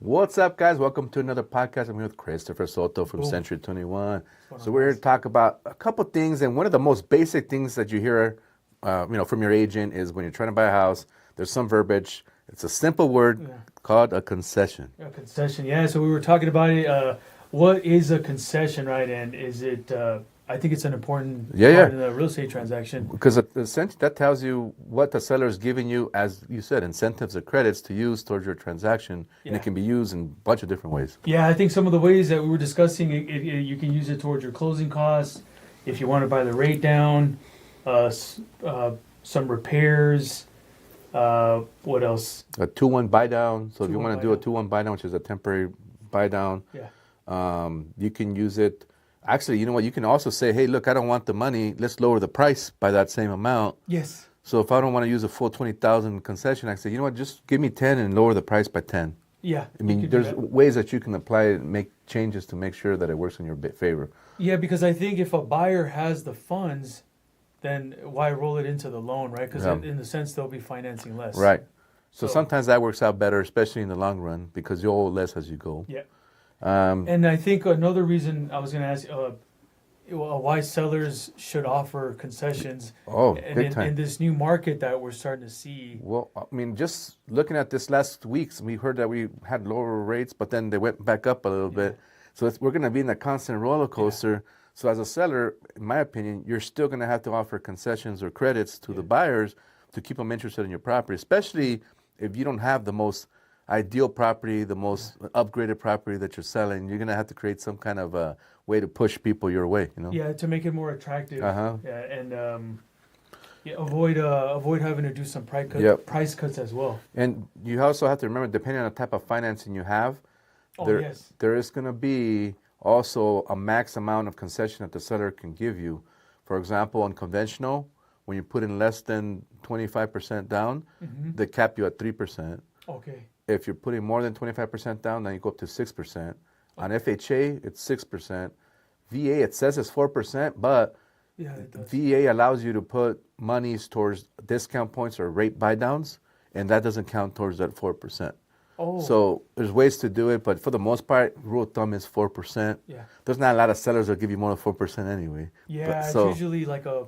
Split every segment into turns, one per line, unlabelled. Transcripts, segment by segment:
What's up, guys? Welcome to another podcast. I'm here with Christopher Soto from
Cool.
Century 21.
What's
So
going on,
we're here
guys?
to talk about a couple things, and one of the most basic things that you hear, from your agent is when you're trying to buy a house. There's some verbiage. It's a simple word
Yeah.
called a concession.
A concession, yeah. So we were talking about it. What is a concession, right? And is it? I think it's an important
Yeah,
part
yeah.
in the real estate transaction.
Because essentially that tells you what the seller is giving you, as you said, incentives or credits to use towards your transaction, and
Yeah.
it can be used in a bunch of different ways.
Yeah, I think some of the ways that we were discussing, you can use it towards your closing costs. If you want to buy the rate down, some repairs. What else?
A 2-1 buy down. So if you
2-1
want to do a 2-1 buy down, which is a temporary buy down,
Yeah.
you can use it. Actually, you know what? You can also say, hey, look, I don't want the money. Let's lower the price by that same amount.
Yes.
So if I don't want to use a full 20,000 concession, I say, you know what? Just give me 10 and lower the price by 10.
Yeah.
I
you
mean,
could do
there's
that.
ways that you can apply it and make changes to make sure that it works in your favor.
Yeah, because I think if a buyer has the funds, then why roll it into the loan, right? Because
Yeah.
in the sense they'll be financing less.
Right. So
So-
sometimes that works out better, especially in the long run, because you owe less as you go.
Yeah.
Um,
And I think another reason I was going to ask why sellers should offer concessions
oh,
and
big
in
time.
this new market that we're starting to see.
Well, I mean, just looking at this last weeks, we heard that we had lower rates, but then they went back up a little bit. So we're going to be in a constant roller coaster. So as a seller, in my opinion, you're still going to have to offer concessions or credits to the buyers to keep them interested in your property, especially if you don't have the most ideal property, the most upgraded property that you're selling. You're going to have to create some kind of a way to push people your way, you know?
Yeah, to make it more attractive.
Uh-huh.
Yeah, and avoid having to do some
Yep.
price cuts as well.
And you also have to remember, depending on the type of financing you have,
Oh,
there,
yes.
there is going to be also a max amount of concession that the seller can give you. For example, on conventional, when you put in less than 25% down, they cap you at 3%.
Okay.
If you're putting more than 25% down, then you go up to 6%. On FHA, it's 6%. VA, it says it's 4%, but
Yeah, it does.
VA allows you to put monies towards discount points or rate buy downs, and that doesn't count towards that 4%.
Oh.
So there's ways to do it, but for the most part, rule of thumb is 4%.
Yeah.
There's not a lot of sellers that give you more than 4% anyway.
Yeah,
But,
it's
so
usually like a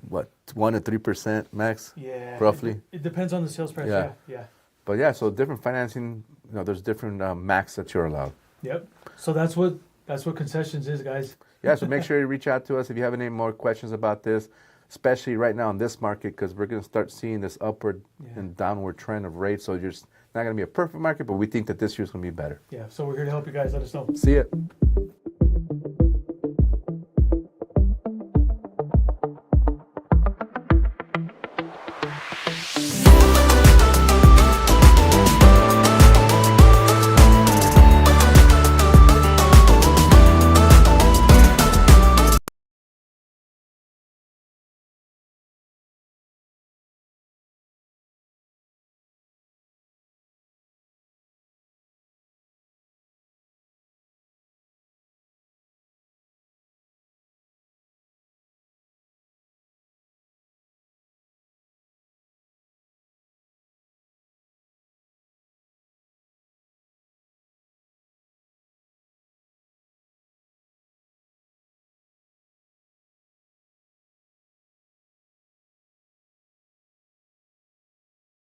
what, 1 to 3% max?
yeah.
Roughly.
It depends on the sales price.
Yeah.
Yeah.
But yeah, so different financing, there's different max that you're allowed.
Yep. So that's what concessions is, guys.
Yeah, so make sure you reach out to us if you have any more questions about this, especially right now in this market, because we're going to start seeing this upward and downward trend of rates. So it's not going to be a perfect market, but we think that this year's going to be better.
Yeah. So we're here to help you guys. Let us know.
See ya.